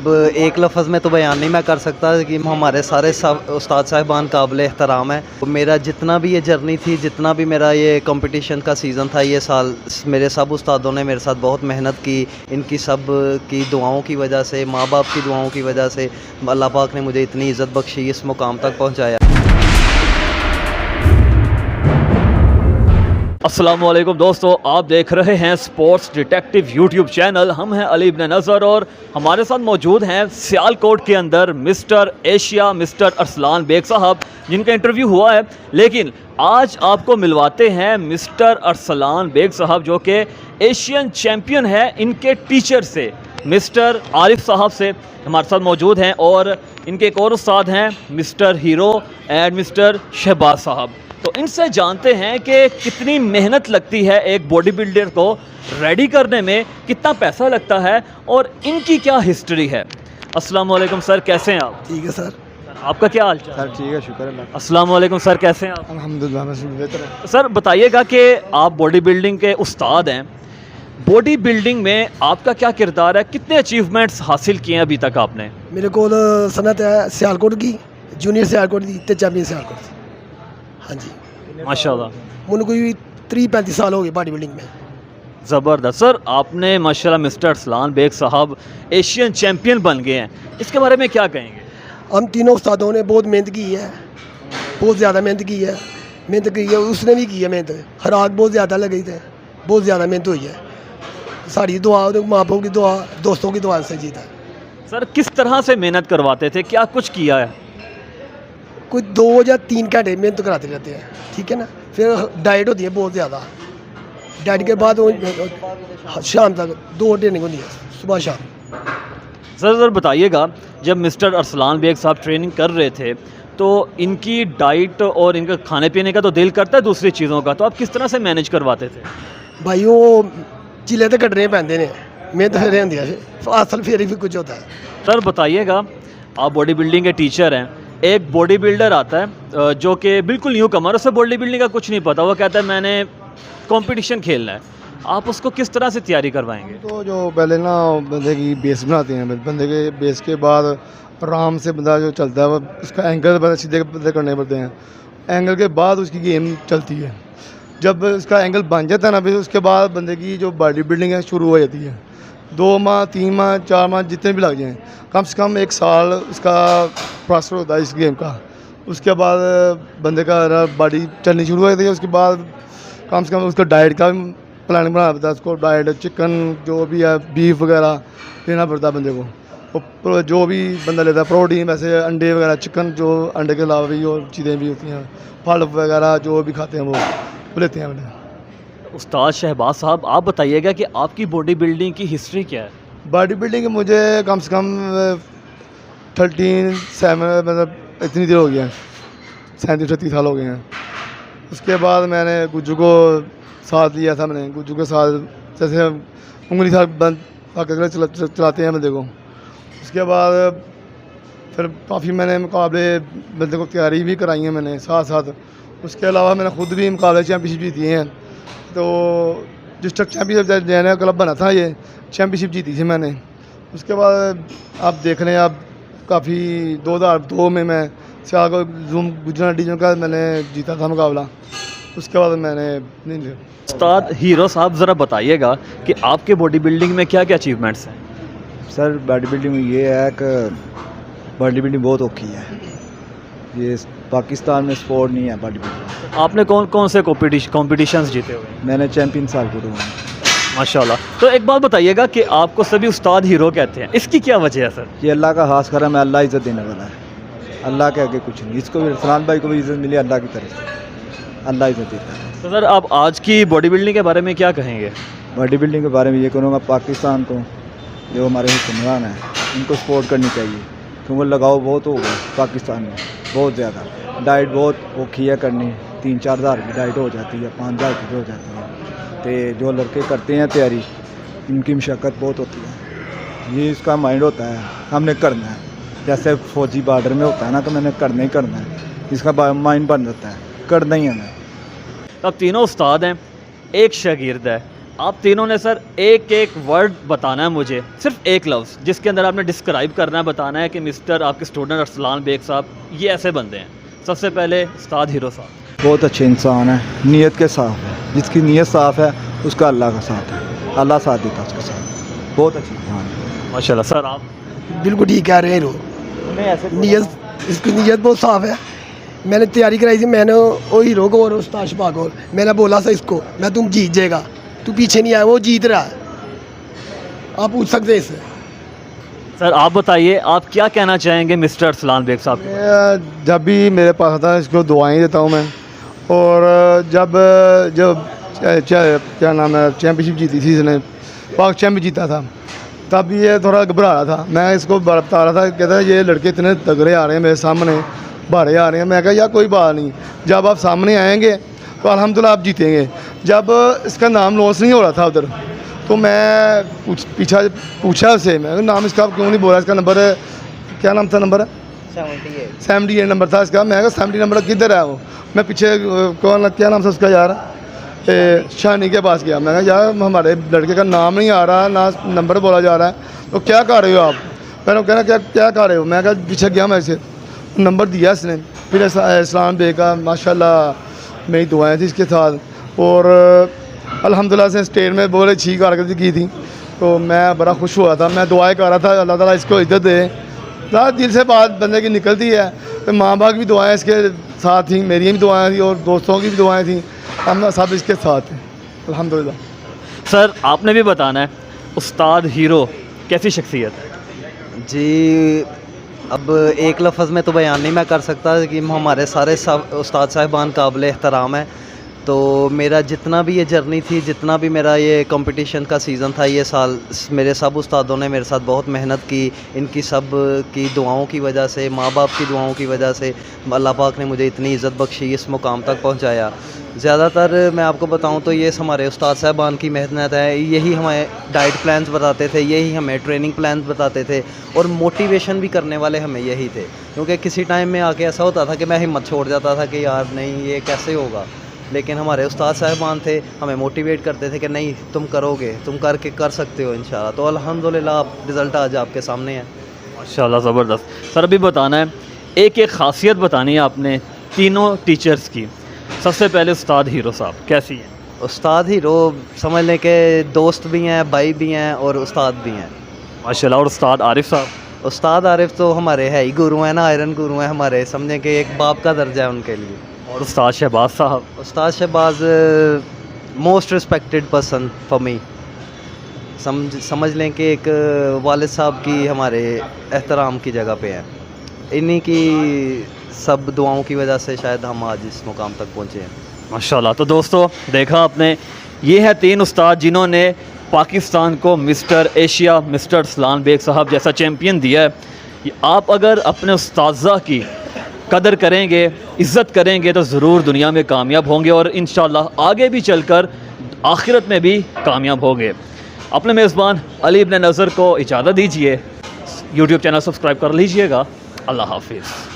अब एक लफ्ज़ में तो बयान नहीं मैं कर सकता कि हमारे सारे सब उस्ताद साहिबान काबिल एहतराम है। मेरा जितना भी ये जर्नी थी, जितना भी मेरा ये कंपटीशन का सीज़न था ये साल, मेरे सब उस्तादों ने मेरे साथ बहुत मेहनत की। इनकी सब की दुआओं की वजह से, माँ बाप की दुआओं की वजह से अल्लाह पाक ने मुझे इतनी इज़्ज़त बख्शी, इस मुकाम तक पहुँचाया। अस्सलामुअलैकुम दोस्तों, आप देख रहे हैं स्पोर्ट्स डिटेक्टिव यूट्यूब चैनल। हम हैं अली इब्न नज़र और हमारे साथ मौजूद हैं सियालकोट के अंदर mister Asia mister Arsalan Baig साहब, जिनका इंटरव्यू हुआ है। लेकिन आज आपको मिलवाते हैं मिस्टर अरसलान बेग साहब, जो कि एशियन चैम्पियन है, इनके टीचर से मिस्टर आरिफ साहब से हमारे साथ मौजूद हैं। और इनके एक और उस्ताद हैं mister Hero and mister Shahbaz साहब। तो इनसे जानते हैं कि कितनी मेहनत लगती है एक बॉडी बिल्डर को रेडी करने में, कितना पैसा लगता है और इनकी क्या हिस्ट्री है। अस्सलाम वालेकुम सर, कैसे हैं आप? ठीक है सर। आपका क्या हाल चाल? सर ठीक है, शुक्र है। अस्सलाम वालेकुम सर, कैसे हैं आप? अल्हम्दुलिल्लाह मैं बेहतर है। सर बताइएगा कि आप बॉडी बिल्डिंग के उस्ताद हैं, बॉडी बिल्डिंग में आपका क्या किरदार है, कितने अचीवमेंट्स हासिल किए हैं अभी तक आपने? मेरे को सनत है सियालकोट की, जूनियर सियालकोट की ते चैंपियन सियालकोट की। हाँ जी माशाल्लाह, मुझे कोई 30-35 साल हो गए बॉडी बिल्डिंग में। ज़बरदस्त। सर आपने माशाल्लाह मिस्टर अरसलान बेग साहब एशियन चैम्पियन बन गए हैं, इसके बारे में क्या कहेंगे? हम तीनों उस्तादों ने बहुत मेहनत की है, बहुत ज़्यादा मेहनत की है। उसने भी की है मेहनत, खराक बहुत ज़्यादा लगी थे, बहुत ज़्यादा मेहनत हुई है। सारी दुआ, माँ बाप की दुआ, दोस्तों की दुआ से जीता है। सर किस तरह से मेहनत करवाते थे, क्या कुछ किया है? कोई 2 या 3 घंटे मेहनत कराते रहते हैं, ठीक है ना। फिर डाइट होती है बहुत ज़्यादा, डाइट के बाद शाम तक 2 ट्रेनिंग होती है, सुबह शाम। सर बताइएगा, जब मिस्टर अरसलान बेग साहब ट्रेनिंग कर रहे थे तो इनकी डाइट और इनका खाने पीने का तो दिल करता है दूसरी चीज़ों का, तो आप किस तरह से मैनेज करवाते थे? भाई वो चिले तो कटने पैंते ने, मेहनत फिर होती है, असल फिर भी कुछ होता है। सर बताइएगा, आप बॉडी बिल्डिंग के टीचर हैं, एक बॉडी बिल्डर आता है जो कि बिल्कुल न्यू कमर, उसे बॉडी बिल्डिंग का कुछ नहीं पता, वो कहता है मैंने कंपटीशन खेलना है, आप उसको किस तरह से तैयारी करवाएंगे? तो जो पहले ना बंदे की बेस बनाते हैं, बंदे के बेस के बाद आराम से बंदा जो चलता है वो उसका एंगल सीधे बंदे करने पड़ते हैं। एंगल के बाद उसकी गेम चलती है। जब उसका एंगल बन जाता है ना, फिर उसके बाद बंदे की जो बॉडी बिल्डिंग है शुरू हो जाती है। 2 माह 3 माह 4 माह जितने भी लग जाएँ, कम से कम 1 साल उसका प्रोसेस होता है इस गेम का। उसके बाद बंदे का बॉडी चलनी शुरू हो जाती है। उसके बाद कम से कम उसका डाइट का प्लानिंग बनाना पड़ता है। उसको डाइट चिकन जो भी है, बीफ वगैरह लेना पड़ता है बंदे को। और जो भी बंदा लेता है प्रोटीन, वैसे अंडे वगैरह, चिकन जो अंडे के अलावा भी और चीज़ें भी होती हैं, फल वगैरह जो भी खाते हैं वो लेते हैं बंदे। उस्ताद शहबाज साहब, आप बताइएगा कि आपकी बॉडी बिल्डिंग की हिस्ट्री क्या है? बॉडी बिल्डिंग मुझे कम से कम 37 मतलब इतनी देर हो गई है, 37-38 साल हो गए हैं। उसके बाद मैंने गुज्जू को साथ लिया था। मैंने गुज्जू के साथ जैसे उंगली साथ बंद पकड़ चलाते हैं बंदे को। उसके बाद फिर काफ़ी मैंने मुकाबले बंदे को तैयारी भी कराई है मैंने साथ साथ। उसके अलावा मैंने ख़ुद भी मुकाबले चैम्पियनशिप जीती हैं। तो डिस्ट्रिक्ट चैम्पियनशिप नया क्लब बना था, ये चैम्पियनशिप जीती थी मैंने। उसके बाद आप देख रहे हैं, आप काफ़ी 2002 में मैं सियालकोट गुजरात डिवीजन का मैंने जीता था मुकाबला। उसके बाद मैंने नहीं लिया। उस्ताद हीरो साहब, ज़रा बताइएगा कि आपके बॉडी बिल्डिंग में क्या क्या अचीवमेंट्स हैं? सर बॉडी बिल्डिंग में ये है कि बॉडी बिल्डिंग बहुत औखी है, ये पाकिस्तान में स्पोर्ट नहीं है बॉडी बिल्डिंग। आपने कौन कौन से कॉम्पिटिशन्स जीते हुए हैं? मैंने चैम्पियन सियालकोट हुआ। माशाल्लाह। तो एक बात बताइएगा कि आपको सभी उस्ताद हीरो कहते हैं, इसकी क्या वजह है सर? ये अल्लाह का खास करम है, अल्लाह इज़्ज़त देने वाला है, अल्लाह के आगे कुछ नहीं। इसको भी अरसलान भाई को भी इज़्ज़त मिली अल्लाह की तरफ से, अल्लाह इज़्ज़त देता है। तो सर आप आज की बॉडी बिल्डिंग के बारे में क्या कहेंगे? बॉडी बिल्डिंग के बारे में ये कहूँगा, पाकिस्तान को जो हमारे हुक्मरान हैं इनको सपोर्ट करनी चाहिए, क्योंकि लगाव बहुत हो गया पाकिस्तान में, बहुत ज़्यादा। डाइट बहुत औखी है करनी, 3-4 हज़ार की डाइट हो जाती है, 5 हज़ार की हो जाती है। तो जो लड़के करते हैं तैयारी, इनकी मशक्क़त बहुत होती है। ये इसका माइंड होता है हमने करना है, जैसे फौजी बॉर्डर में होता है ना, तो मैंने करना ही करना है, इसका माइंड बन जाता है करना ही है। अब तीनों उस्ताद हैं, एक शागिर्द है, आप तीनों ने सर एक एक वर्ड बताना है मुझे, सिर्फ एक लफ्ज़ जिसके अंदर आपने डिस्क्राइब करना है, बताना है कि मिस्टर आपके स्टूडेंट अरसलान बेग साहब ये ऐसे बंदे हैं। सबसे पहले उस्ताद हीरो साहब। बहुत अच्छे इंसान है, नीयत के साफ है, जिसकी नीयत साफ़ है उसका अल्लाह का साथ है, अल्लाह साथ देता है उसके साथ। बहुत अच्छी इंसान है माशाल्लाह। सर आप? बिल्कुल ठीक कह रहे हैं हीरो, नीयत इसकी नीयत बहुत साफ़ है। मैंने तैयारी कराई थी, मैंने वो हीरो को और उस्ताद शफा को मैंने बोला था इसको मैं तुम जीत जाएगा, तू पीछे नहीं आया, वो जीत रहा है। आप पूछ सकते हैं इससे। सर आप बताइए, आप क्या कहना चाहेंगे मिस्टर अरसलान बेग साहब? मैं जब भी मेरे पास आता है इसको दुआएं देता हूँ मैं। और जब जब क्या नाम है चैम्पियनशिप जीती थी इसने, पाक चैम्पियन जीता था, तब ये थोड़ा घबरा रहा था। मैं इसको बता रहा था, कहता है ये लड़के इतने तगड़े आ रहे हैं मेरे सामने, भारे आ रहे हैं। मैं कहा यार कोई बात नहीं, जब आप सामने आएंगे तो अल्हम्दुलिल्लाह आप जीतेंगे। जब इसका नाम लॉन्च नहीं हो रहा था उधर, तो मैं पीछा पूछा उससे, मैं नाम इसका क्यों नहीं बोला, इसका नंबर क्या नाम था, नंबर 78 नंबर था इसका। मैं कहा 70 नंबर किधर है वो? मैं पीछे कौन क्या नाम था उसका यार, शानी के पास गया। मैं कहा यार हमारे लड़के का नाम नहीं आ रहा, ना नंबर बोला जा रहा है, तो क्या कर रहे हो आप? मैंने कहना क्या कर रहे हो? मैं कहा पीछे गया मैं इसे, नंबर दिया इसने। फिर अरसलान बेग का माशाल्लाह मेरी दुआएं थी इसके साथ, और अल्हम्दुलिल्लाह से स्टेट में बहुत अच्छी कारकर्दगी की थी, तो मैं बड़ा खुश हुआ था। मैं दुआएं कर रहा था अल्लाह ताला इसको इज्जत दे। दिल से बात बंदे की निकलती है, तो माँ बाप की भी दुआएं इसके साथ थी, मेरी भी दुआएं थी और दोस्तों की भी दुआएं थी, हम सब इसके साथ हैं अल्हम्दुलिल्लाह। सर आपने भी बताना है, उस्ताद हीरो कैसी शख्सियत है? जी, अब एक लफ्ज़ में तो बयान नहीं मैं कर सकता कि हमारे सारे सब उस्ताद साहिबान काबिल एहतराम है। तो मेरा जितना भी ये जर्नी थी, जितना भी मेरा ये कंपटीशन का सीज़न था ये साल, मेरे सब उस्तादों ने मेरे साथ बहुत मेहनत की। इनकी सब की दुआओं की वजह से, माँ बाप की दुआओं की वजह से अल्लाह पाक ने मुझे इतनी इज़्ज़त बख्शी, इस मुकाम तक पहुँचाया। ज़्यादातर मैं आपको बताऊं तो ये हमारे उस्ताद साहबान की मेहनत है। यही हमें डाइट प्लान्स बताते थे, यही हमें ट्रेनिंग प्लान्स बताते थे, और मोटिवेशन भी करने वाले हमें यही थे। क्योंकि किसी टाइम में आके ऐसा होता था कि मैं हिम्मत छोड़ जाता था कि यार नहीं ये कैसे होगा, लेकिन हमारे उस्ताद साहबान थे, हमें मोटिवेट करते थे कि नहीं तुम करोगे, तुम करके कर सकते हो इंशाल्लाह। तो अल्हम्दुलिल्लाह रिज़ल्ट आज आपके सामने है माशाल्लाह ज़बरदस्त। सर अभी बताना है, एक एक ख़ासियत बतानी है आपने तीनों टीचर्स की। सबसे पहले उस्ताद हीरो साहब कैसी हैं? उस्ताद हीरो समझ लें कि दोस्त भी हैं, भाई भी हैं और उस्ताद भी हैं माशाल्लाह। और उस्ताद आरिफ साहब? उस्ताद आरिफ तो हमारे है ही गुरु हैं ना, आयरन गुरु हैं हमारे, समझें कि एक बाप का दर्जा है उनके लिए। और उस्ताद शहबाज साहब? उस्ताद Shahbaz most respected person for me. समझ लें कि एक वालिद साहब की हमारे एहतराम की जगह पे हैं। इन्हीं की सब दुआओं की वजह से शायद हम आज इस मुकाम तक पहुँचे हैं माशाल्लाह। तो दोस्तों देखा आपने, ये है तीन उस्ताद जिन्होंने पाकिस्तान को mister Asia mister Arsalan Baig साहब जैसा चैम्पियन दिया है। आप अगर अपने उस्ताज़ा की कदर करेंगे, इज़्ज़त करेंगे, तो ज़रूर दुनिया में कामयाब होंगे और इंशाल्लाह आगे भी चलकर आखिरत में भी कामयाब होंगे। अपने मेज़बान अली इब्न नज़र को इजाज़त दीजिए। यूट्यूब चैनल सब्सक्राइब कर लीजिएगा। अल्लाह हाफिज़।